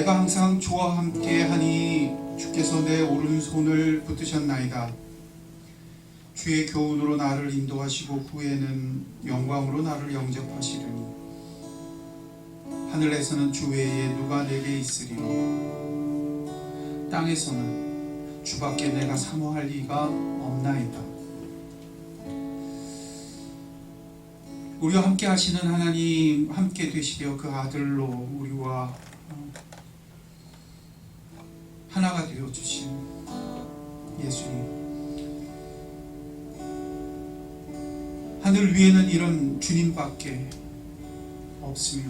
내가 항상 주와 함께 하니 주께서 내 오른손을 붙드셨나이다. 주의 교훈으로 나를 인도하시고 후에는 영광으로 나를 영접하시리니 하늘에서는 주 외에 누가 내게 있으리요 땅에서는 주밖에 내가 사모할 이가 없나이다. 우리와 함께 하시는 하나님, 함께 되시려 그 아들로 우리와 하나가 되어 주신 예수님, 하늘 위에는 이런 주님밖에 없으며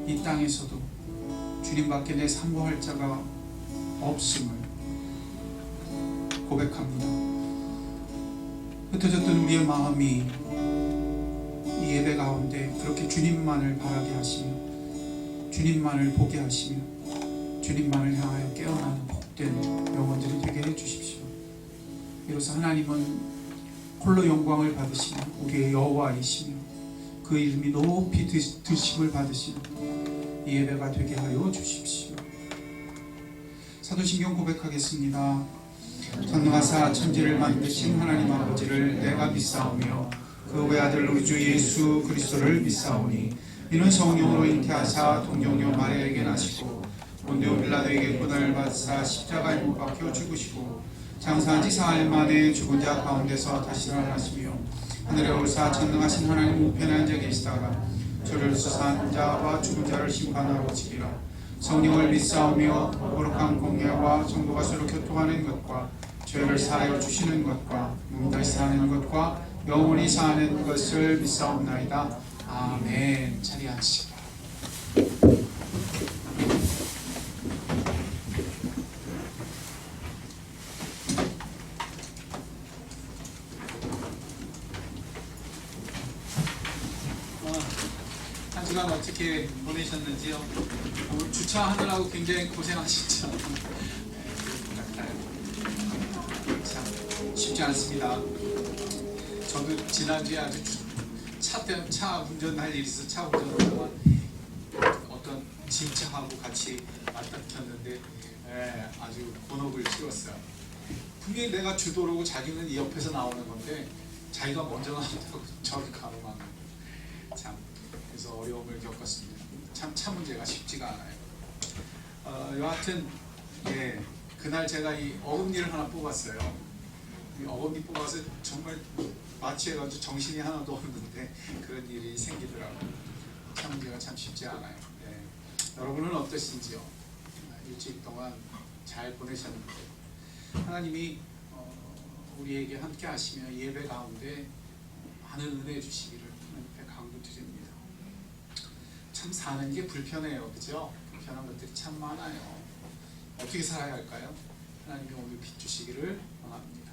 이 땅에서도 주님밖에 내 사모할 자가 없음을 고백합니다. 흩어졌던 우리의 마음이 이 예배 가운데 그렇게 주님만을 바라게 하시며 주님만을 보게 하시며 주님만을 향하여 깨어나는 복된 영혼들이 되게 해주십시오. 이로써 하나님은 홀로 영광을 받으시며 우리의 여호와이시며 그 이름이 높이 드심을 받으시는 이 예배가 되게 하여 주십시오. 사도신경 고백하겠습니다. 전능하사 천지를 만드신 하나님 아버지를 내가 믿사오며 그 외아들 우리 주 예수 그리스도를 믿사오니 이는 성령으로 잉태하사 동정녀 마리아에게 나시고 본디오 빌라도에게 고난을 받으사 십자가에 못 박혀 죽으시고 장사한 지 4일 만에 죽은 자 가운데서 다시 살아나시며 하늘에 오르사 전능하신 하나님 우편에 앉아 계시다가 저를 수사한 자와 죽은 자를 심판하러 오시리라. 성령을 믿사오며 거룩한 공예와 성도가 서로 교통하는 것과 죄를 사하여 주시는 것과 다시 사는 것과 영원히 사는 것을 믿사옵나이다. 아멘. 자리하시기 바랍니다. 한 주간 어떻게 보내셨는지요? 오늘 주차하느라고 굉장히 고생하셨죠? 참 쉽지 않습니다. 저도 지난주에 아주 차 운전할 일이 있어서 차 운전하다가 어떤 진차하고 같이 맞닥쳤는데 아주 곤혹을 치렀어요. 분명히 내가 주도로고 자기는 이 옆에서 나오는 건데 자기가 먼저 나온다고 저를 가로막는, 참 그래서 어려움을 겪었습니다. 참 차 문제가 쉽지가 않아요. 여하튼 그날 제가 이 어금니를 하나 뽑았어요. 이 어금니 뽑아서 정말 마취해가지고 정신이 하나도 없는데 그런 일이 생기더라고요. 차 문제가 참 쉽지 않아요. 여러분은 어떠신지요? 일주일 동안 잘 보내셨는데 하나님이 우리에게 함께 하시며 예배 가운데 많은 은혜 주시기를 하나님께 강구드립니다. 참 사는 게 불편해요, 그죠? 불편한 것들이 참 많아요. 어떻게 살아야 할까요? 하나님이 오늘 비추시기를 원합니다.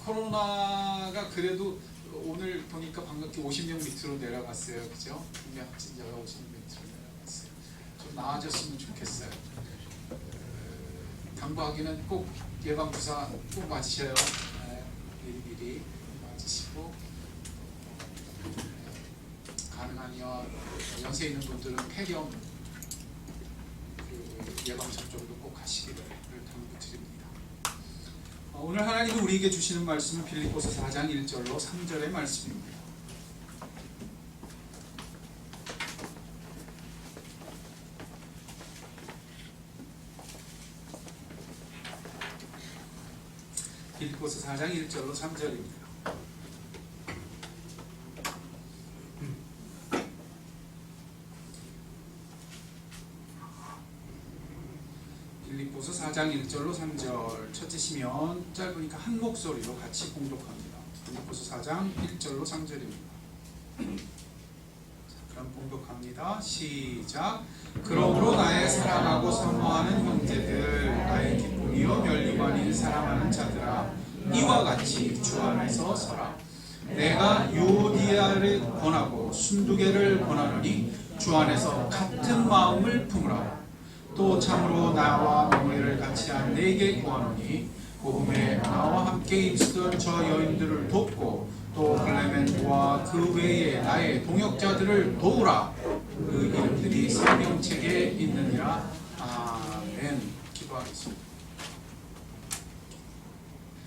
코로나가 그래도 오늘 보니까 반갑게 50명 밑으로 내려갔어요, 그죠? 국내 확진자가 50명 밑으로 내려갔어요. 좀 나아졌으면 좋겠어요. 당부하기는 꼭 예방주사 꼭 맞으셔요. 미리 맞으시고 가능하면 연세 있는 분들은 폐렴 예방접종도 꼭 하시기를 당부드립니다. 오늘 하나님이 우리에게 주시는 말씀은 빌립보서 4장 1절로 3절의 말씀입니다. 빌립보서 4장 1절로 3절입니다. 빌립보서 4장 1절로 3절 찾으시면 짧으니까 한 목소리로 같이 봉독합니다. 빌립보서 4장 1절로 3절입니다. 그럼 봉독합니다. 시작. 그러므로 나의 사랑하고 사모하는 형제들, 나의 기쁨이요 멸류관인 사랑하는 자들아, 이와 같이 주 안에서 서라. 내가 유오디아를 권하고 순두개를 권하노니 주 안에서 같은 마음을 품으라. 또 참으로 나와 명예를 같이 한 네게 구하노니 복음에 나와 함께 있었던 저 여인들을 돕고 또 클레멘트와 그 외에 나의 동역자들을 도우라. 그 이름이 영혼들이 생명책에 있느니라. 아멘. 기도하겠습니다.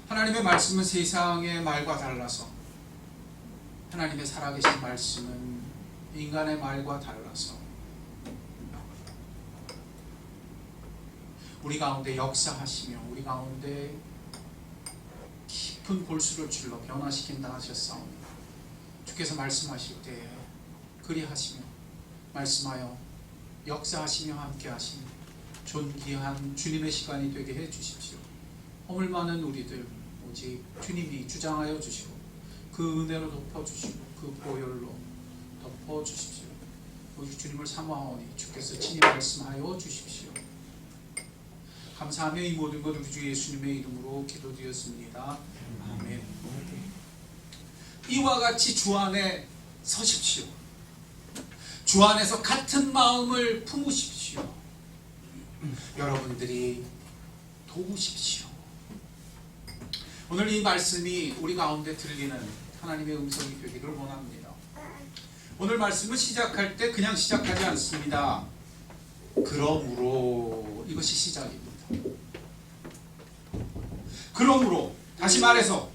하나님의 말씀은 세상의 말과 달라서, 하나님의 살아계신 말씀은 인간의 말과 달라서 우리 가운데 역사하시며 우리 가운데 깊은 골수를 출러 변화시킨다 하셨사옵니다. 주께서 말씀하실 때 그리하시며 말씀하여 역사하시며 함께하시며 존귀한 주님의 시간이 되게 해주십시오. 허물 많은 우리들 오직 주님이 주장하여 주시고 그 은혜로 덮어주시고 그 보혈로 덮어주십시오. 오직 주님을 사모하오니 주께서 친히 말씀하여 주십시오. 감사하며 이 모든 것 우리 주 예수님의 이름으로 기도드렸습니다. 아멘. 이와 같이 주 안에 서십시오. 주 안에서 같은 마음을 품으십시오. 여러분들이 도우십시오. 오늘 이 말씀이 우리 가운데 들리는 하나님의 음성이 되기를 원합니다. 오늘 말씀을 시작할 때 그냥 시작하지 않습니다. 그러므로 이것이 시작입니다. 그러므로 다시 말해서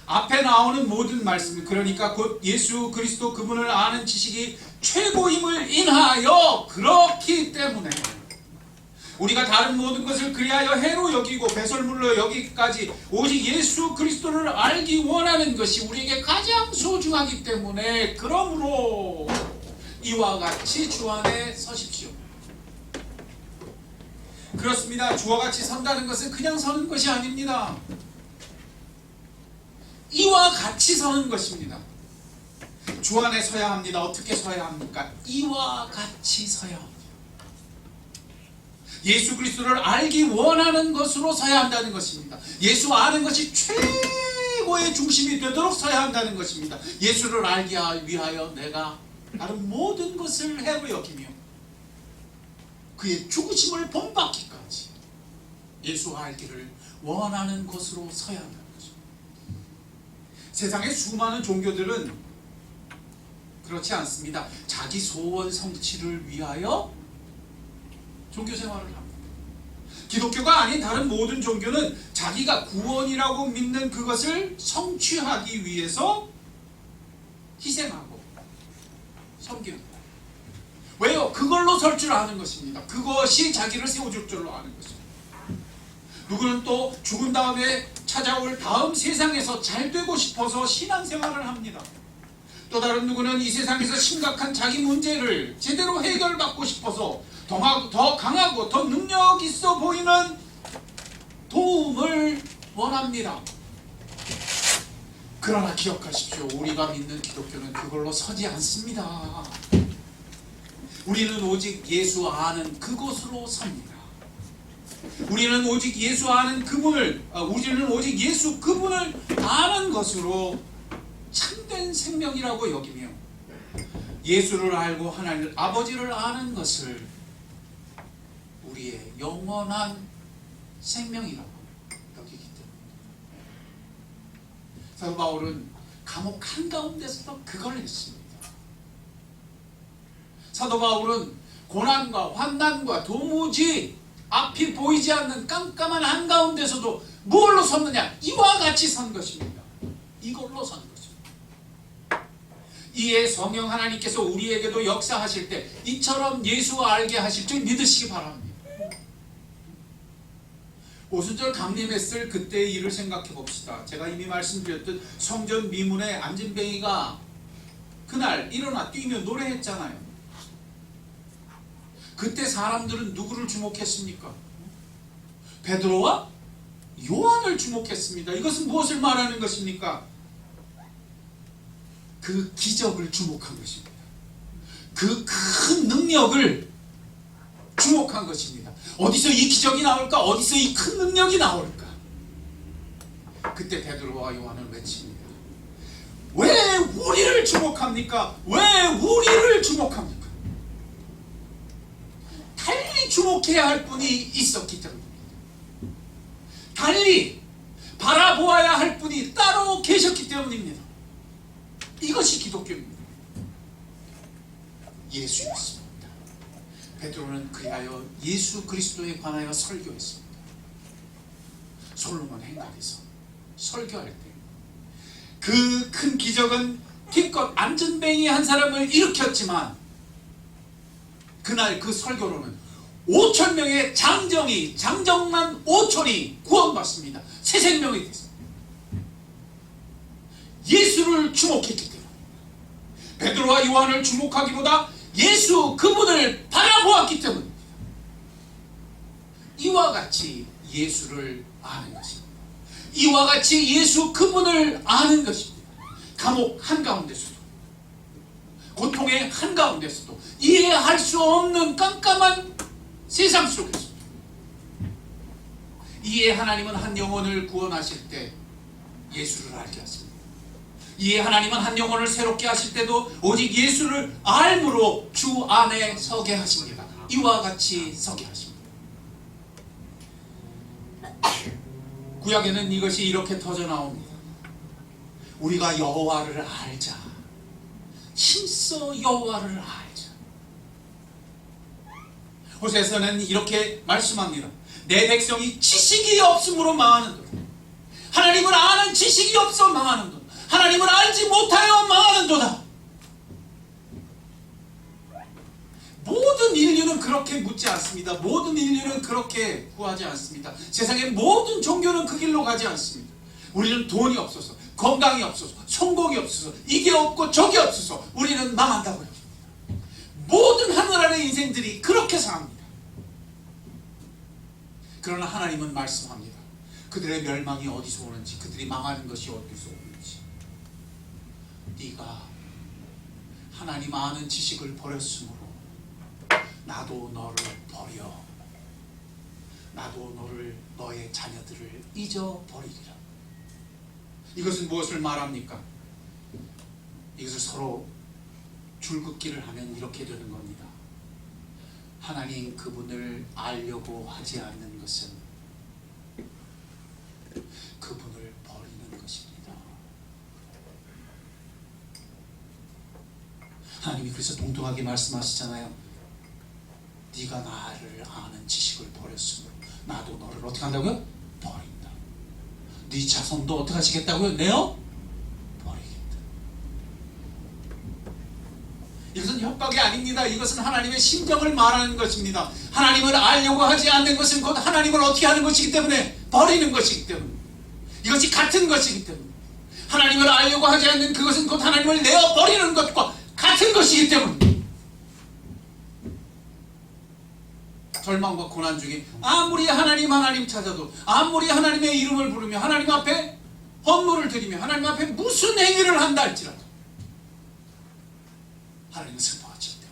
앞에 나오는 모든 말씀, 그러니까 곧 예수 그리스도 그분을 아는 지식이 최고임을 인하여 그렇기 때문에 우리가 다른 모든 것을 그리하여 해로 여기고 배설물로 여기까지 오직 예수 그리스도를 알기 원하는 것이 우리에게 가장 소중하기 때문에 그러므로 이와 같이 주 안에 서십시오. 그렇습니다. 주와 같이 선다는 것은 그냥 서는 것이 아닙니다. 이와 같이 서는 것입니다. 주 안에 서야 합니다. 어떻게 서야 합니까? 이와 같이 서야 합니다. 예수 그리스도를 알기 원하는 것으로 서야 한다는 것입니다. 예수 아는 것이 최고의 중심이 되도록 서야 한다는 것입니다. 예수를 알기 위하여 내가 다른 모든 것을 해로 여기며 그의 죽으심을 본받기까지 예수 알기를 원하는 것으로 서야 한다는 것입니다. 세상의 수많은 종교들은 그렇지 않습니다. 자기 소원 성취를 위하여 종교 생활을 합니다. 기독교가 아닌 다른 모든 종교는 자기가 구원이라고 믿는 그것을 성취하기 위해서 희생하고 섬깁니다. 왜요? 그걸로 설 줄 아는 것입니다. 그것이 자기를 세워줄 줄로 아는 것입니다. 누구는 또 죽은 다음에 찾아올 다음 세상에서 잘 되고 싶어서 신앙생활을 합니다. 또 다른 누구는 이 세상에서 심각한 자기 문제를 제대로 해결받고 싶어서 더 강하고 더 능력 있어 보이는 도움을 원합니다. 그러나 기억하십시오. 우리가 믿는 기독교는 그걸로 서지 않습니다. 우리는 오직 예수 아는 그곳으로 섭니다. 우리는 오직 예수 아는 그분을, 우리는 오직 예수 그분을 아는 것으로 참된 생명이라고 여기며 예수를 알고 하나님 아버지를 아는 것을 우리의 영원한 생명이라고 여기기 때문에 사도 바울은 감옥 한가운데서도 그걸 했습니다. 사도 바울은 고난과 환난과 도무지 앞이 보이지 않는 깜깜한 한가운데서도 뭘로 섰느냐? 이와 같이 선 것입니다. 이걸로 선 것입니다. 이에 성령 하나님께서 우리에게도 역사하실 때 이처럼 예수 알게 하실 줄 믿으시기 바랍니다. 오순절 강림했을 그때의 일을 생각해 봅시다. 제가 이미 말씀드렸듯 성전 미문에 안진뱅이가 그날 일어나 뛰며 노래했잖아요. 그때 사람들은 누구를 주목했습니까? 베드로와 요한을 주목했습니다. 이것은 무엇을 말하는 것입니까? 그 기적을 주목한 것입니다. 그 큰 능력을 주목한 것입니다. 어디서 이 기적이 나올까? 어디서 이 큰 능력이 나올까? 그때 베드로와 요한은 외칩니다. 왜 우리를 주목합니까? 왜 우리를 주목합니까? 달리 주목해야 할 분이 있었기 때문입니다. 달리 바라보아야 할 분이 따로 계셨기 때문입니다. 이것이 기독교입니다. 예수였습니다. 베드로는 그리하여 예수 그리스도에 관하여 설교했습니다. 솔로몬 행각에서 설교할 때 그 큰 기적은 기껏 안전뱅이 한 사람을 일으켰지만 그날 그 설교로는 5,000명의 장정만 5천이 구원받습니다. 새 생명이 됐습니다. 예수를 주목했기 때문에, 베드로와 요한을 주목하기보다 예수 그분을 바라보았기 때문입니다. 이와 같이 예수를 아는 것입니다. 이와 같이 예수 그분을 아는 것입니다. 감옥 한가운데서도, 고통의 한가운데서도, 이해할 수 없는 깜깜한 세상 속에서 이에 하나님은 한 영혼을 구원하실 때 예수를 알게 하십니다. 이에 하나님은 한 영혼을 새롭게 하실 때도 오직 예수를 알므로 주 안에 서게 하십니다. 이와 같이 서게 하십니다. 구약에는 이것이 이렇게 터져 나옵니다. 우리가 여호와를 알자. 힘써 여호와를 알자. 호세서는 이렇게 말씀합니다. 내 백성이 지식이 없으므로 망하는도다. 하나님을 아는 지식이 없어 망하는도다. 하나님을 알지 못하여 망하는도다. 모든 인류는 그렇게 묻지 않습니다. 모든 인류는 그렇게 구하지 않습니다. 세상의 모든 종교는 그 길로 가지 않습니다. 우리는 돈이 없어서, 건강이 없어서, 성공이 없어서, 이게 없고 저게 없어서 우리는 망한다고 합니다. 모든 하늘 아래 인생들이 그렇게 사합니다. 그러나 하나님은 말씀합니다. 그들의 멸망이 어디서 오는지, 그들이 망하는 것이 어디서 오는지, 네가 하나님 아는 지식을 버렸으므로 나도 너를 버려. 나도 너의 자녀들을 잊어버리리라. 이것은 무엇을 말합니까? 이것을 서로 줄긋기를 하면 이렇게 되는 겁니다. 하나님 그분을 알려고 하지 않는 것은 그분을 버리는 것입니다. 하나님이 그래서 동등하게 말씀하시잖아요. 네가 나를 아는 지식을 버렸으므로 나도 너를 어떻게 한다고요? 버린다. 네 자손도 어떻게 하시겠다고요? 내어 버리겠다. 이것은 협박이 아닙니다. 이것은 하나님의 심정을 말하는 것입니다. 하나님을 알려고 하지 않는 것은 곧 하나님을 어떻게 하는 것이기 때문에 버리는 것이기 때문에, 이것이 같은 것이기 때문에, 하나님을 알려고 하지 않는 그것은 곧 하나님을 내어 버리는 것과 같은 것이기 때문에, 절망과 고난 중에 아무리 하나님 찾아도, 아무리 하나님의 이름을 부르며 하나님 앞에 헌물을 드리며 하나님 앞에 무슨 행위를 한다 할지라도 하나님은 슬퍼하지 않다.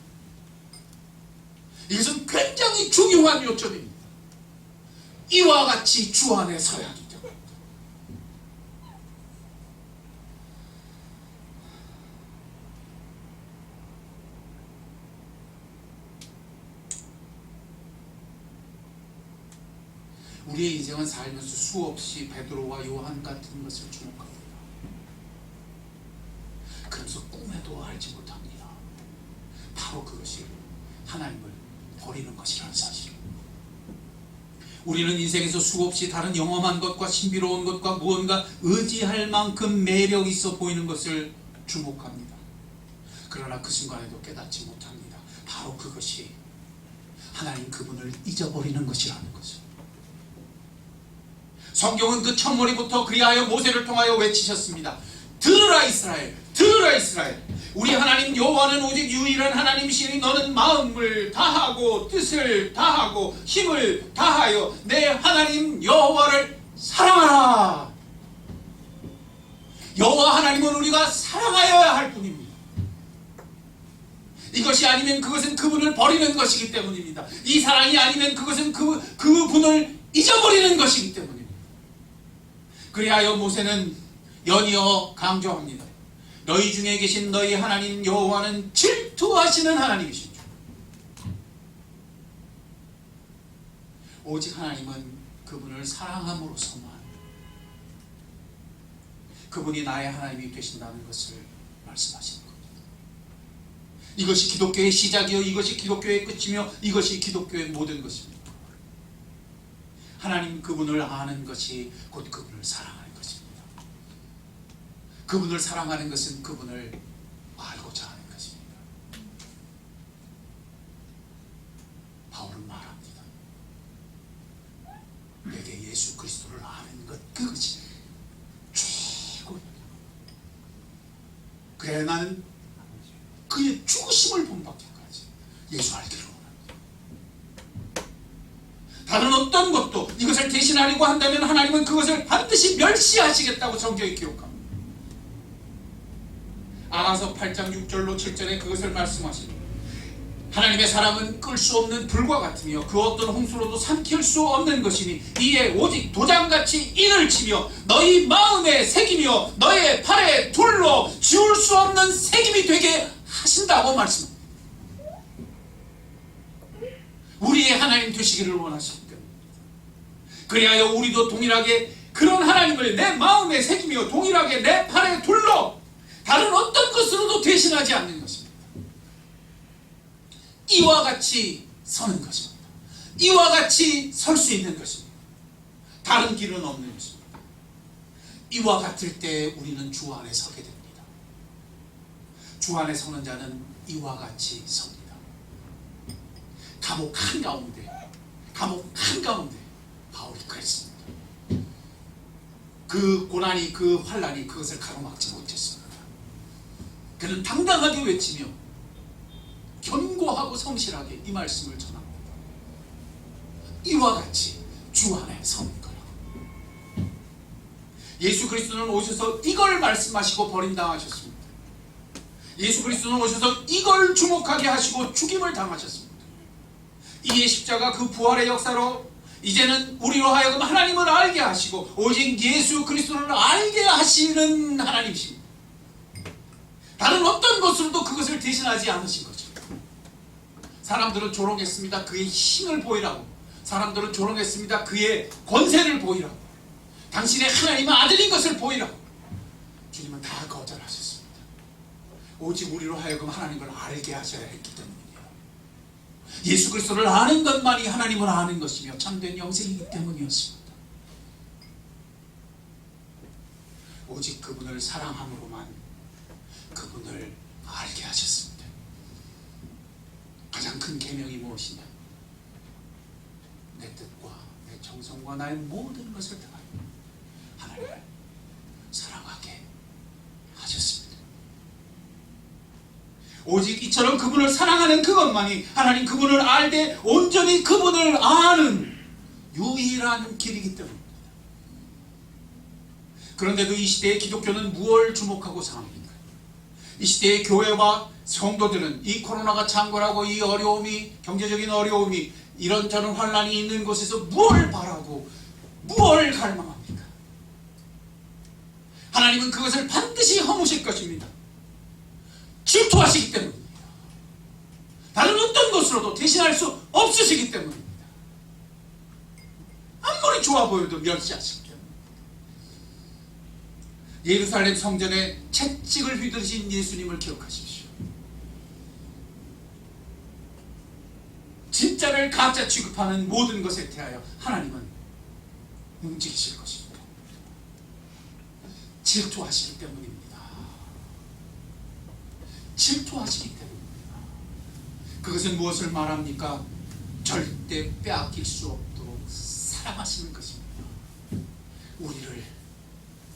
이것은 굉장히 중요한 요점입니다. 이와 같이 주 안에 서야 하기 때문입니다. 우리의 인생은 살면서 수없이 베드로와 요한 같은 것을 주목합니다. 그러면서 꿈에도 알지 못합니다. 바로 그것이 하나님을 버리는 것이라는 사실. 우리는 인생에서 수없이 다른 영험한 것과 신비로운 것과 무언가 의지할 만큼 매력 있어 보이는 것을 주목합니다. 그러나 그 순간에도 깨닫지 못합니다. 바로 그것이 하나님 그분을 잊어버리는 것이라는 것을. 성경은 그 첫머리부터 그리하여 모세를 통하여 외치셨습니다. 들으라 이스라엘, 들으라 이스라엘. 우리 하나님 여호와는 오직 유일한 하나님이시니 너는 마음을 다하고 뜻을 다하고 힘을 다하여 내 하나님 여호와를 사랑하라. 여호와 하나님은 우리가 사랑하여야 할 뿐입니다. 이것이 아니면 그것은 그분을 버리는 것이기 때문입니다. 이 사랑이 아니면 그것은 그분을 잊어버리는 것이기 때문입니다. 그리하여 모세는 연이어 강조합니다. 너희 중에 계신 너희 하나님 여호와는 질투하시는 하나님이신 줄. 오직 하나님은 그분을 사랑함으로써만 그분이 나의 하나님이 되신다는 것을 말씀하시는 겁니다. 이것이 기독교의 시작이요 이것이 기독교의 끝이며 이것이 기독교의 모든 것입니다. 하나님 그분을 아는 것이 곧 그분을 사랑하는 것입니다. 그분을 사랑하는 것은 그분을 알고자 하는 것입니다. 바울은 말합니다. 내게 예수 그리스도를 아는 것 그것이 최고야. 그래야 나는 그의 죽으심을 본받기까지 예수 알기를 원합니다. 다른 어떤 것도 이것을 대신하려고 한다면 하나님은 그것을 반드시 멸시하시겠다고 성경에 기록합니다. 아가서 8장 6절로 7절에 그것을 말씀하십니다. 하나님의 사랑은 끌 수 없는 불과 같으며 그 어떤 홍수로도 삼킬 수 없는 것이니 이에 오직 도장같이 인을 치며 너희 마음에 새기며 너의 팔에 둘러 지울 수 없는 새김이 되게 하신다고 말씀합니다. 우리의 하나님 되시기를 원하십니까? 그리하여 우리도 동일하게 그런 하나님을 내 마음에 새기며 동일하게 내 팔에 둘러 다른 어떤 것으로도 대신하지 않는 것입니다. 이와 같이 서는 것입니다. 이와 같이 설 수 있는 것입니다. 다른 길은 없는 것입니다. 이와 같을 때 우리는 주 안에 서게 됩니다. 주 안에 서는 자는 이와 같이 섭니다. 감옥 한가운데 바울이 그랬습니다. 그 고난이 그 환난이 그것을 가로막지 못했습니다. 그는 당당하게 외치며 견고하고 성실하게 이 말씀을 전합니다. 이와 같이 주 안에 서는 거라. 예수 그리스도는 오셔서 이걸 말씀하시고 버림당하셨습니다. 예수 그리스도는 오셔서 이걸 주목하게 하시고 죽임을 당하셨습니다. 이의 십자가 그 부활의 역사로 이제는 우리로 하여금 하나님을 알게 하시고 오직 예수 그리스도를 알게 하시는 하나님이십니다. 다른 어떤 것으로도 그것을 대신하지 않으신 거죠. 사람들은 조롱했습니다. 그의 힘을 보이라고. 사람들은 조롱했습니다. 그의 권세를 보이라고. 당신의 하나님의 아들인 것을 보이라고. 주님은 다 거절하셨습니다. 오직 우리로 하여금 하나님을 알게 하셔야 했기 때문이에요. 예수 그리스도를 아는 것만이 하나님을 아는 것이며 참된 영생이기 때문이었습니다. 오직 그분을 사랑함으로만 그분을 알게 하셨습니다. 가장 큰 계명이 무엇이냐? 내 뜻과 내 정성과 나의 모든 것을 다하여 하나님을 사랑하게 하셨습니다. 오직 이처럼 그분을 사랑하는 그것만이 하나님 그분을 알되 온전히 그분을 아는 유일한 길이기 때문입니다. 그런데도 이 시대의 기독교는 무엇을 주목하고 사합니까? 이 시대의 교회와 성도들은 이 코로나가 창궐하고 이 어려움이 경제적인 어려움이 이런저런 환란이 있는 곳에서 무엇을 바라고 무엇을 갈망합니까? 하나님은 그것을 반드시 허무실 것입니다. 질투하시기 때문입니다. 다른 어떤 것으로도 대신할 수 없으시기 때문입니다. 아무리 좋아 보여도 멸시하시기 때문입니다. 예루살렘 성전에 채찍을 휘두르신 예수님을 기억하십시오. 진짜를 가짜 취급하는 모든 것에 대하여 하나님은 움직이실 것입니다. 질투하시기 때문입니다. 질투하시기 때문입니다. 그것은 무엇을 말합니까? 절대 빼앗길 수 없도록 사랑하시는 것입니다. 우리를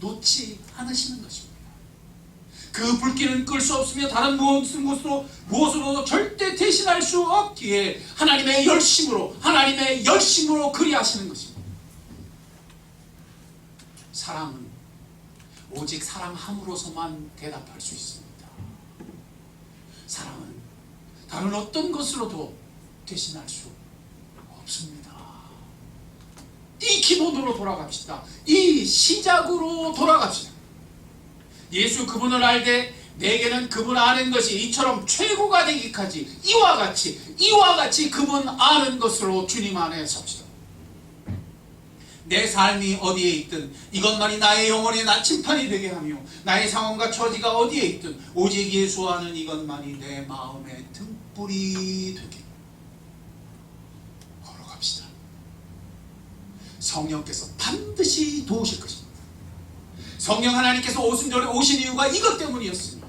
놓지 않으시는 것입니다. 그 불길은 끌 수 없으며 다른 무엇으로 절대 대신할 수 없기에 하나님의 열심으로 그리하시는 것입니다. 사랑은 오직 사랑함으로서만 대답할 수 있습니다. 사랑은 다른 어떤 것으로도 대신할 수 없습니다. 이 기본으로 돌아갑시다. 이 시작으로 돌아갑시다. 예수 그분을 알되 내게는 그분 아는 것이 이처럼 최고가 되기까지 이와 같이 그분 아는 것으로 주님 안에 섭시다. 내 삶이 어디에 있든 이것만이 나의 영혼의 나침판이 되게 하며 나의 상황과 처지가 어디에 있든 오직 예수와는 이것만이 내 마음의 등불이 되게 걸어갑시다. 성령께서 반드시 도우실 것입니다. 성령 하나님께서 오순절에 오신 이유가 이것 때문이었습니다.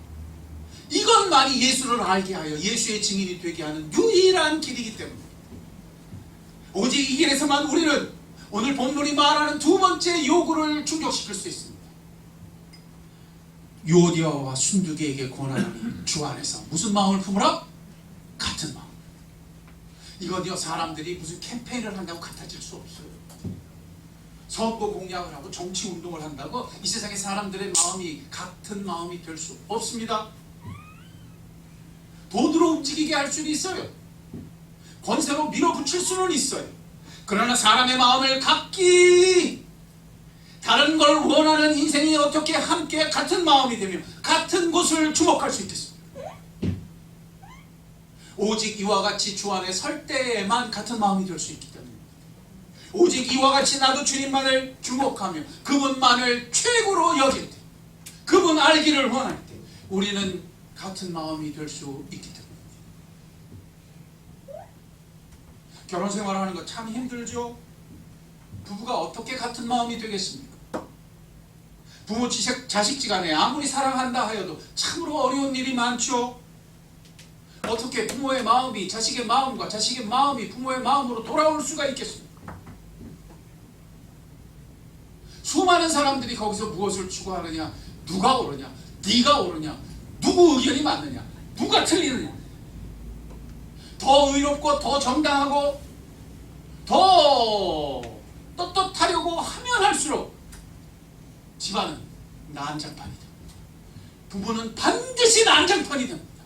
이것만이 예수를 알게 하여 예수의 증인이 되게 하는 유일한 길이기 때문입니다. 오직 이 길에서만 우리는 오늘 본문이 말하는 두 번째 요구를 충족시킬 수 있습니다. 유오디아와 순두개에게 권하노니 주 안에서 무슨 마음을 품으라? 같은 마음. 이건요, 사람들이 무슨 캠페인을 한다고 같아질 수 없어요. 선거 공약을 하고 정치 운동을 한다고 이 세상의 사람들의 마음이 같은 마음이 될 수 없습니다. 돈으로 움직이게 할 수는 있어요. 권세로 밀어붙일 수는 있어요. 그러나 사람의 마음을 각기 다른 걸 원하는 인생이 어떻게 함께 같은 마음이 되며 같은 곳을 주목할 수 있겠습니까? 오직 이와 같이 주 안에 설 때에만 같은 마음이 될 수 있기 때문입니다. 오직 이와 같이 나도 주님만을 주목하며 그분만을 최고로 여길 때, 그분 알기를 원할 때 우리는 같은 마음이 될 수 있기 때문입니다. 결혼 생활하는 거 참 힘들죠? 부부가 어떻게 같은 마음이 되겠습니까? 부모 자식지간에 아무리 사랑한다 하여도 참으로 어려운 일이 많죠? 어떻게 부모의 마음이 자식의 마음과 자식의 마음이 부모의 마음으로 돌아올 수가 있겠습니까? 수많은 사람들이 거기서 무엇을 추구하느냐? 누가 옳으냐? 네가 옳으냐? 누구 의견이 맞느냐? 누가 틀리느냐? 더 의롭고 더 정당하고 더 떳떳하려고 하면 할수록 집안은 난장판이 됩니다. 부부는 반드시 난장판이 됩니다.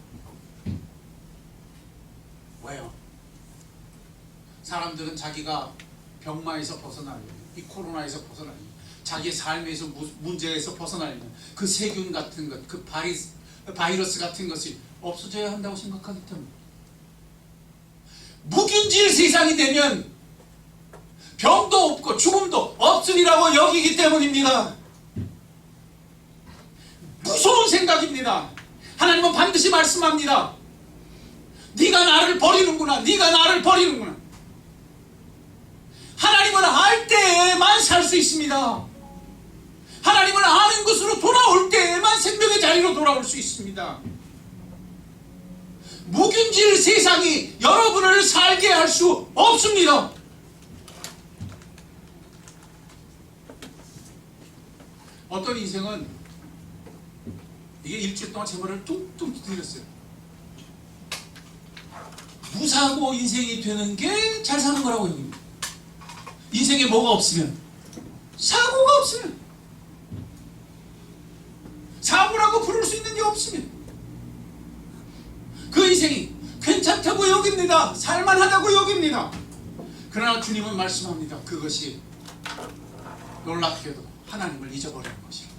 왜요? 사람들은 자기가 병마에서 벗어나려면, 이 코로나에서 벗어나려면, 자기의 삶에서 문제에서 벗어나려면 그 세균 같은 것, 그 바이러스 같은 것이 없어져야 한다고 생각하기 때문에 무균질 세상이 되면 병도 없고 죽음도 없으리라고 여기기 때문입니다. 무서운 생각입니다. 하나님은 반드시 말씀합니다. 네가 나를 버리는구나. 네가 나를 버리는구나. 하나님을 알 때에만 살 수 있습니다. 하나님을 아는 것으로 돌아올 때에만 생명의 자리로 돌아올 수 있습니다. 무균질 세상이 여러분을 살게 할 수 없습니다. 어떤 인생은 이게 일주일 동안 제 말을 뚱뚱 들었어요. 무사고 인생이 되는 게 잘 사는 거라고 여깁니다. 인생에 뭐가 없으면, 사고가 없으면, 사고라고 부를 수 있는 게 없으면 그 인생이 괜찮다고 여깁니다. 살만하다고 여깁니다. 그러나 주님은 말씀합니다. 그것이 놀랍게도 하나님을 잊어버리는 것이라.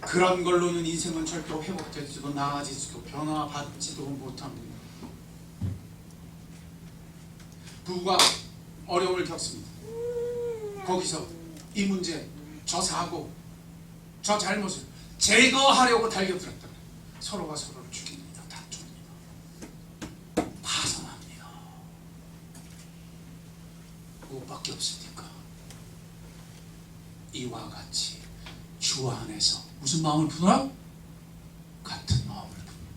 그런 걸로는 인생은 절대로 회복되지도 나아지지도 변화받지도 못합니다. 부부가 어려움을 겪습니다. 거기서 이 문제, 저 사고, 저 잘못을 제거하려고 달겨들었다. 서로가 서로를 죽입니다. 다툽니다. 파산합니다. 그것밖에 없으니까 이와 같이 주 안에서 무슨 마음을 품으라? 같은 마음을 품으라.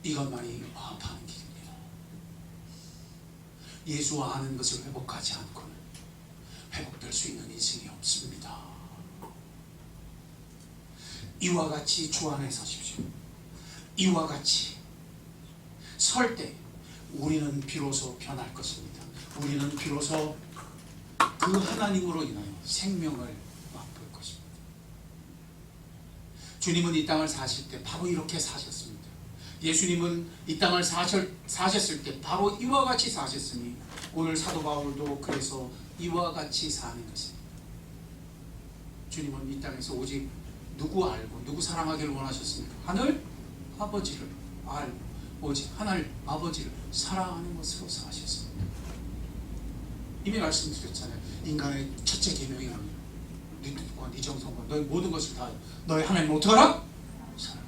이것만이 화합하는 길입니다. 예수와 아는 것을 회복하지 않고는 회복될 수 있는 인생이 없습니다. 이와 같이 주 안에 서십시오. 이와 같이 설 때 우리는 비로소 변할 것입니다. 우리는 비로소 그 하나님으로 인하여 생명을 맛볼 것입니다. 주님은 이 땅을 사실 때 바로 이렇게 사셨습니다. 예수님은 이 땅을 사셨을 때 바로 이와 같이 사셨으니 오늘 사도 바울도 그래서 이와 같이 사는 것입니다. 주님은 이 땅에서 오직 누구 알고 누구 사랑하기를 원하셨습니까? 하늘 아버지를 알고 오직 하늘 아버지를 사랑하는 것으로 사셨습니다. 이미 말씀드렸잖아요. 인간의 첫째 계명이 뭐냐? 네 뜻과 네 정성과 너의 모든 것을 다하여 너의 하나님을 어떻게 하라? 사랑.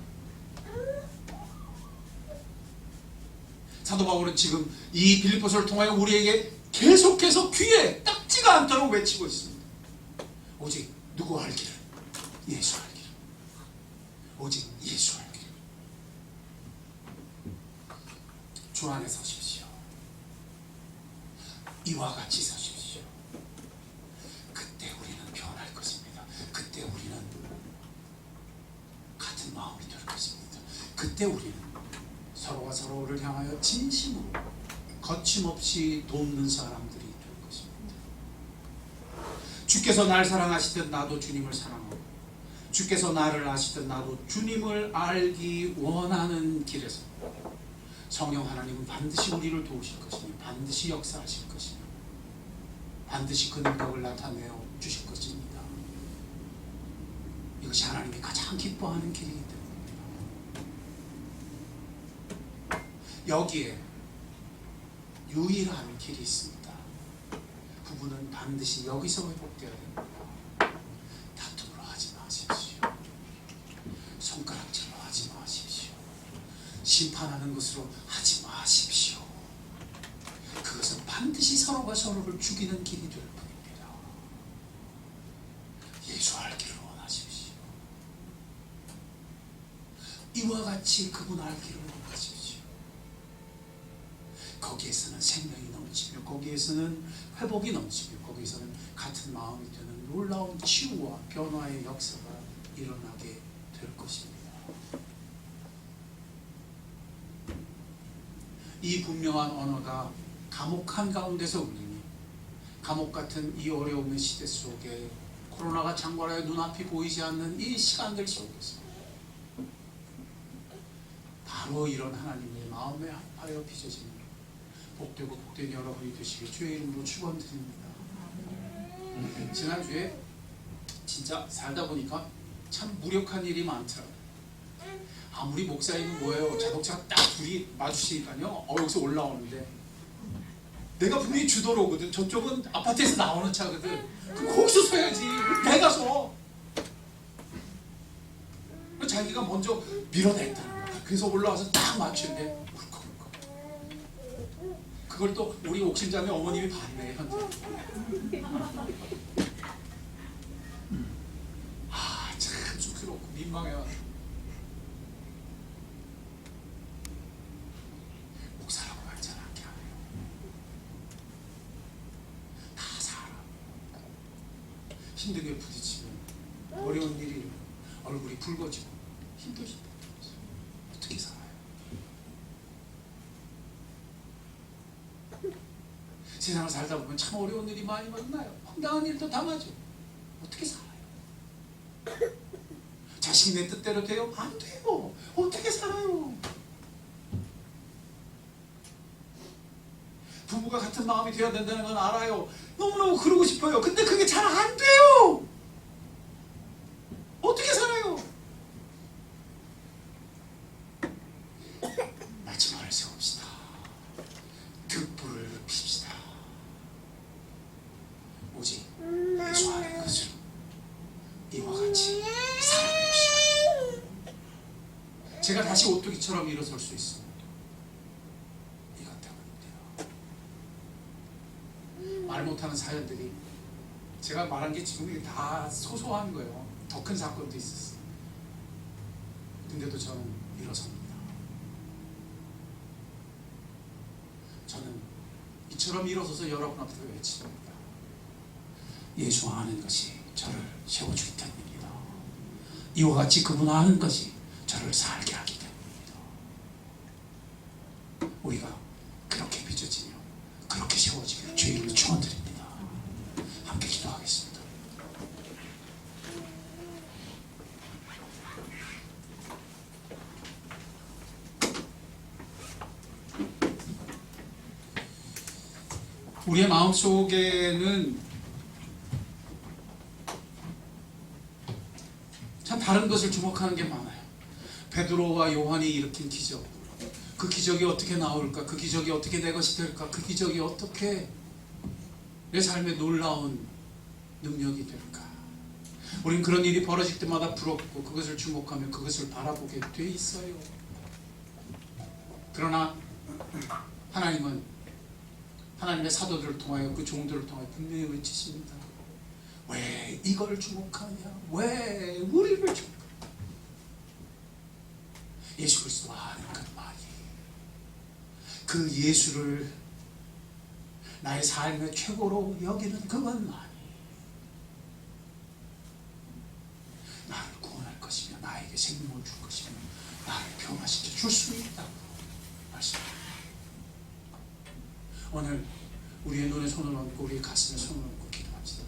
사도 바울은 지금 이 빌립보서를 통하여 우리에게 계속해서 귀에 딱지가 않도록 외치고 있습니다. 오직 누구 알기를? 예수 알기를. 오직 예수 알기를. 주 안에 서십시오. 이와 같이 서십시오. 그때 우리는 변할 것입니다. 그때 우리는 같은 마음이 될 것입니다. 그때 우리는 서로가 서로를 향하여 진심으로 거침없이 돕는 사람들이 될 것입니다. 주께서 날 사랑하시듯 나도 주님을 사랑하고, 주께서 나를 아시듯 나도 주님을 알기 원하는 길에서 성령 하나님은 반드시 우리를 도우실 것이며 반드시 역사하실 것이며 반드시 그 능력을 나타내어 주실 것입니다. 이것이 하나님이 가장 기뻐하는 길이기 때문입니다. 여기에 유일한 길이 있습니다. 부부는 반드시 여기서 회복되어야 됩니다. 다툼으로 하지 마십시오. 손가락질로 하지 마십시오. 심판하는 것으로 하지 마십시오. 그것은 반드시 서로가 서로를 죽이는 길이 될 뿐입니다. 예수 알기를 원하십시오. 이와 같이 그분 알기를 원하십시오. 거기에서는 생명이 넘치며 거기에서는 회복이 넘치며 거기에서는 같은 마음이 되는 놀라운 치유와 변화의 역사가 일어나게 될 것입니다. 이 분명한 언어가 감옥 한가운데서 울리니 감옥 같은 이 어려움의 시대 속에 코로나가 장관하여 눈앞이 보이지 않는 이 시간들 속에서 바로 이런 하나님의 마음에 합하여 빚어지는 복되고 복된 여러분이 되시길 주의 이름으로 축원드립니다. 지난주에 진짜 살다 보니까 참 무력한 일이 많더라고요. 아무리 목사님은 뭐예요? 자동차가 딱 둘이 마주치니까요. 여기서 올라오는데 내가 분명히 주도로거든. 저쪽은 아파트에서 나오는 차거든. 그럼 거기서 서야지. 내가 서. 자기가 먼저 밀어냈다는 거야. 그래서 올라와서 딱 맞추는데 울컥울컥. 그걸 또 우리 옥신자매 어머님이 봤네. 참 쑥스럽고 민망해요. 목사라고 말잖아. 힘든 게 부딪히면 어려운 일이 얼굴이 붉어지고 힘들다. 어떻게 살아요? 세상을 살다 보면 참 어려운 일이 많이 만나요. 황당한 일도 당하죠. 어떻게 살아요? 자식 내 뜻대로 돼요? 안 돼요. 어떻게 살아요? 부부가 같은 마음이 되어야 된다는 건 알아요. 너무너무 그러고 싶어요. 근데 그게 잘 안 돼요. 어떻게 살아요? 마지막을 세웁시다. 등불을 핍시다. 오직 예수 하는 것으로 이와 같이 살아냅시다. 제가 다시 오뚜기처럼 일어설 수 있습니다. 이것 때문인데요. 말 못하는 사연들이 제가 말한 게 지금 이게 다 소소한 거예요. 더 큰 사건도 있었어요. 근데도 저는 일어섭니다. 저는 이처럼 일어서서 여러분 앞에 외칩니다. 예수 아는 것이 저를 세워주기 때문입니다. 이와 같이 그분 아는 것이 저를 살게 하기 때문입니다. 우리가 그렇게 빚어지며 그렇게 세워지기를 주의 이름으로 축원드립니다. 함께 기도하겠습니다. 우리의 마음속에는 참 다른 것을 주목하는 게 많아요. 베드로와 요한이 일으킨 기적, 그 기적이 어떻게 나올까? 그 기적이 어떻게 내 것이 될까? 그 기적이 어떻게 내 삶에 놀라운 능력이 될까? 우린 그런 일이 벌어질 때마다 부럽고 그것을 주목하며 그것을 바라보게 돼 있어요. 그러나 하나님은 하나님의 사도들을 통하여 그 종들을 통하여 분명히 외치십니다. 왜 이걸 주목하냐? 왜 우리를 주목하냐? 예수 그리스도가 하는 것만이, 그 예수를 나의 삶의 최고로 여기는 그것만이 나를 구원할 것이며 나에게 생명을 줄 것이며 나를 변화시켜 줄 수 있다고 말씀합니다. 오늘 우리의 눈에 손을 얹고 우리의 가슴에 손을 얹고 기도합시다.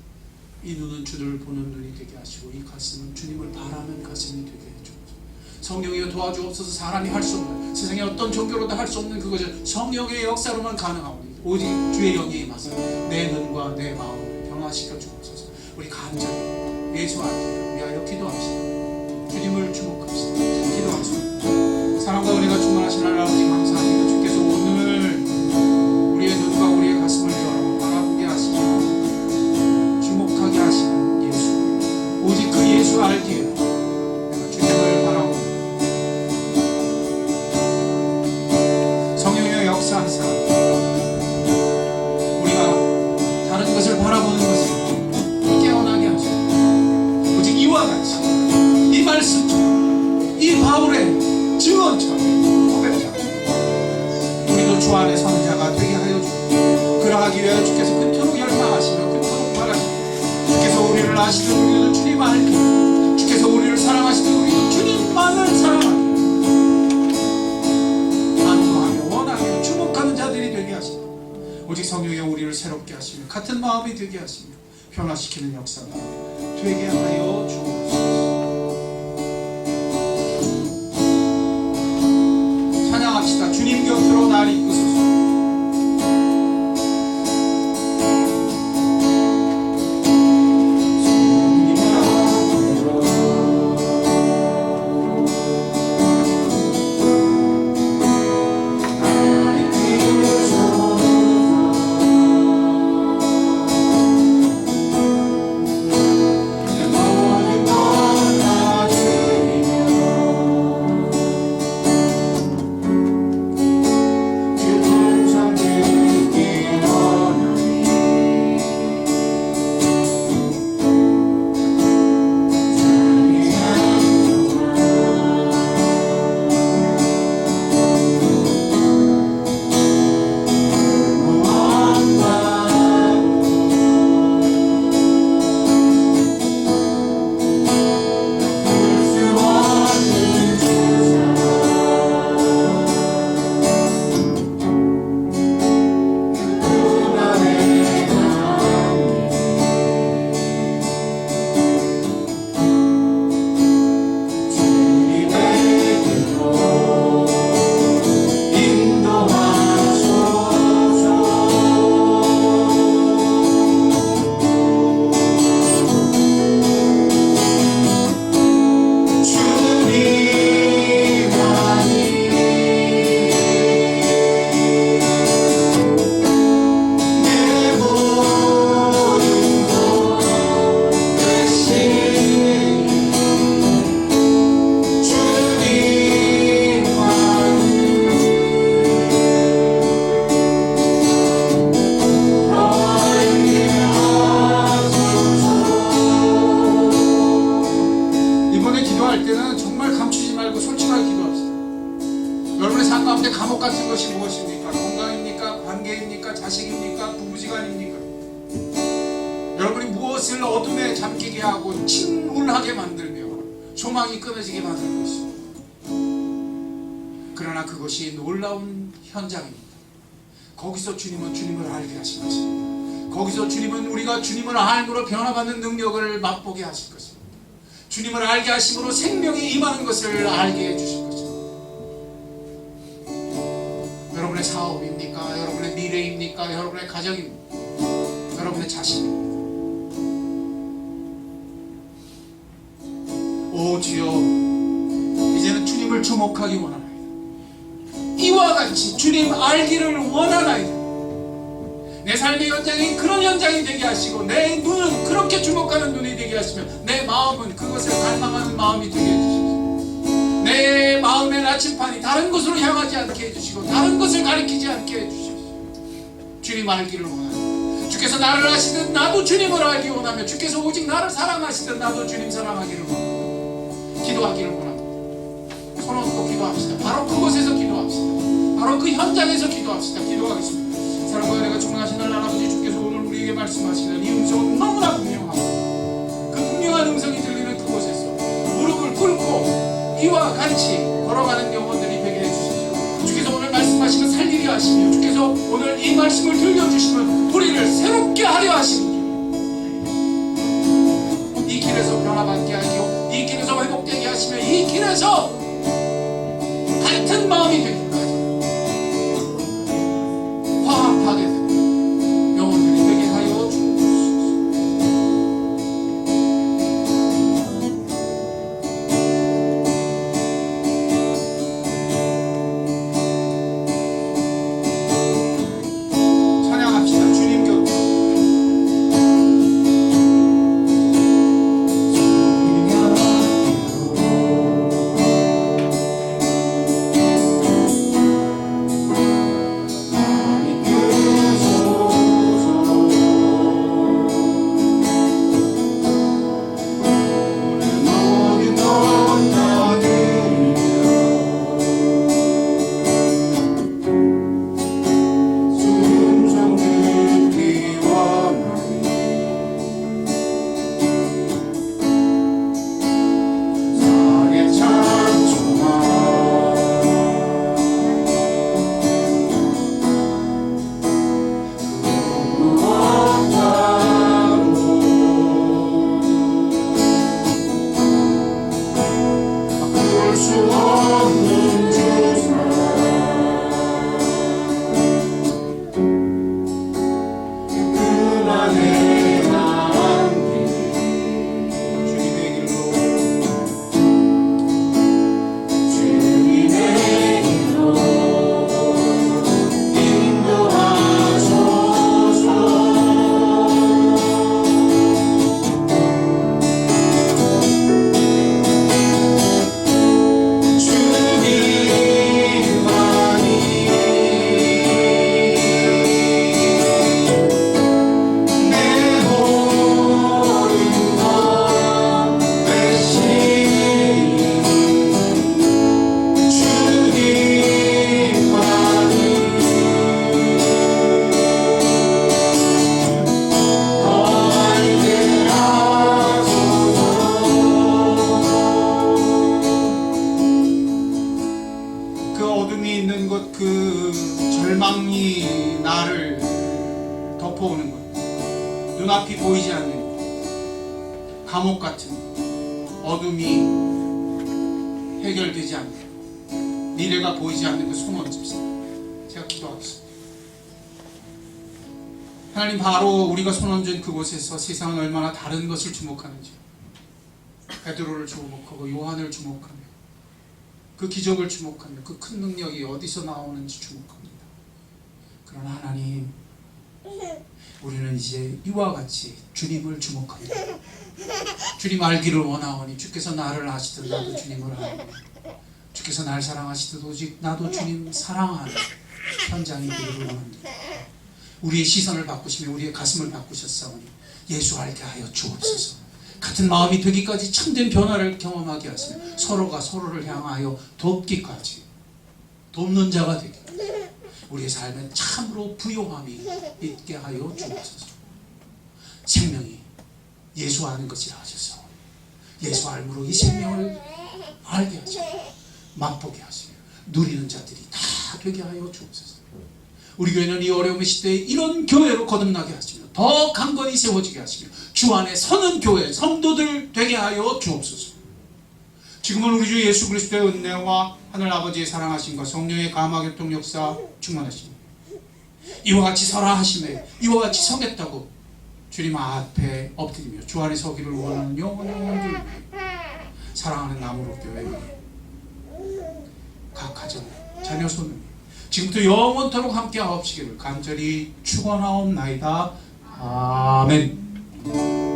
이 눈은 주를 보는 눈이 되게 하시고 이 가슴은 주님을 바라는 가슴이 되게 해주옵소서. 성령이여 도와주옵소서. 사람이 할 수 없는, 세상의 어떤 종교로도 할 수 없는 그것을 성령의 역사로만 가능하오니 오직 주의 영이 임하사 내 눈과 내 마음을 변화시켜 주옵소서. 우리 간절히 예수 안에 위하여 기도합시다. 주님을 주목합시다. 기도합시다. 사랑과 은혜가 충만하신 하나님 아버지 감사합니다. 주께서 오늘 우리의 눈과 우리의 가슴을 열어 바라보게 하시고 주목하게 하시는 예수, 오직 그 예수 알기에 내가 주님을 바라옵니다. 성령의 역사하사 우리가 다른 것을 바라보는 것을 깨어나게 하시고 오직 이와 같이 이 말씀처럼 이 바울의 증언처럼 고백처럼 우리도 주 안에 서는 자가 되게 하여 주옵소서. 그러하기 위하여 주께서 그토록 열망하시며 그토록 바라시며 주께서 우리를 아시는 우리도 주님 알기, 주께서 우리를 사랑하시는 우리도 주님만을 사랑하기 안도하며 원하며 주목하는 자들이 되게 하시며 오직 성령이 우리를 새롭게 하시며 같은 마음이 되게 하시며 변화시키는 역사가 되게 하여 주옵소서. 찬양합시다. 주님 곁으로 날 이끄소서. 무엇을 어둠에 잠기게 하고 침울하게 만들며 소망이 끊어지게 만드는 것입니다. 그러나 그것이 놀라운 현장입니다. 거기서 주님은 주님을 알게 하실 것입니다. 거기서 주님은 우리가 주님을 알므로 변화받는 능력을 맛보게 하실 것입니다. 주님을 알게 하심으로 생명이 임하는 것을 알게 해주실 것입니다. 여러분의 사업입니까? 여러분의 미래입니까? 여러분의 가정입니까? 여러분의 자신입니까? 오 주여, 이제는 주님을 주목하기 원하나이다. 이와 같이 주님 알기를 원하나이다. 내 삶의 현장이 그런 현장이 되게 하시고 내 눈은 그렇게 주목하는 눈이 되게 하시며 내 마음은 그것을 갈망하는 마음이 되게 해주십시오. 내 마음의 나침판이 다른 곳으로 향하지 않게 해주시고 다른 것을 가리키지 않게 해주십시오. 주님 알기를 원합니다. 주께서 나를 아시든 나도 주님을 알기 원하며 주께서 오직 나를 사랑하시든 나도 주님 사랑하기를 원합니다. 기도하기를 원합니다. 손 얹고 기도합시다. 바로 그곳에서 기도합시다. 바로 그 현장에서 기도합시다. 기도하겠습니다. 사랑과 은혜가 충만하신 하나님 아버지, 주께서 오늘 우리에게 말씀하시는 이 음성은 너무나 분명하고 그 분명한 음성이 들리는 그곳에서 무릎을 꿇고 이와 같이 걸어가는 영혼들이 되게 해주십시오. 주께서 오늘 말씀하시면 살리게 하시며 주께서 오늘 이 말씀을 들려주시면 우리를 새롭게 하려 하시니 이 길에서 변화받게 하시고 이 길에서 회복되게 하시며 이 길에서 같은 마음이 되기까지 화합하게 되는 영혼들이 되게 하여 주옵소서. 찬양합시다. 주님 곁으로. 절망이 나를 덮어오는 것, 눈앞이 보이지 않는 것, 감옥 같은 것, 어둠이 해결되지 않는 것, 미래가 보이지 않는 것 손 얹읍시다. 제가 기도하겠습니다. 하나님, 바로 우리가 손 얹은 그곳에서 세상은 얼마나 다른 것을 주목하는지, 베드로를 주목하고 요한을 주목하며 그 기적을 주목하며 그 큰 능력이 어디서 나오는지 주목합니다. 그러나 하나님, 우리는 이제 이와 같이 주님을 주목합니다. 주님 알기를 원하오니 주께서 나를 아시듯 나도 주님을 알고, 주께서 날 사랑하시듯 오직 나도 주님 사랑하는 현장이 되기를 원합니다. 우리의 시선을 바꾸시며 우리의 가슴을 바꾸셨사오니 예수 알게 하여 주옵소서. 같은 마음이 되기까지 참된 변화를 경험하게 하시며 서로가 서로를 향하여 돕기까지 돕는 자가 되게, 우리의 삶에 참으로 부요함이 있게 하여 주옵소서. 생명이 예수 아는 것이라 하셔서 예수 알므로 이 생명을 알게 하시고 맛보게 하시며 누리는 자들이 다 되게 하여 주옵소서. 우리 교회는 이 어려움의 시대에 이런 교회로 거듭나게 하시며 더 강건히 세워지게 하시며 주 안에 서는 교회 성도들 되게 하여 주옵소서. 지금은 우리 주 예수 그리스도의 은혜와 하늘 아버지의 사랑하심과 성령의 감화교통 역사 충만하시며 이와 같이 서라 하시며 이와 같이 서겠다고 주님 앞에 엎드리며 주 안에 서기를 원하는 영혼들, 사랑하는 나무로 교회 각 가정 자녀 손을 지금부터 영원토록 함께 하옵시기를 간절히 축원하옵나이다. 아멘.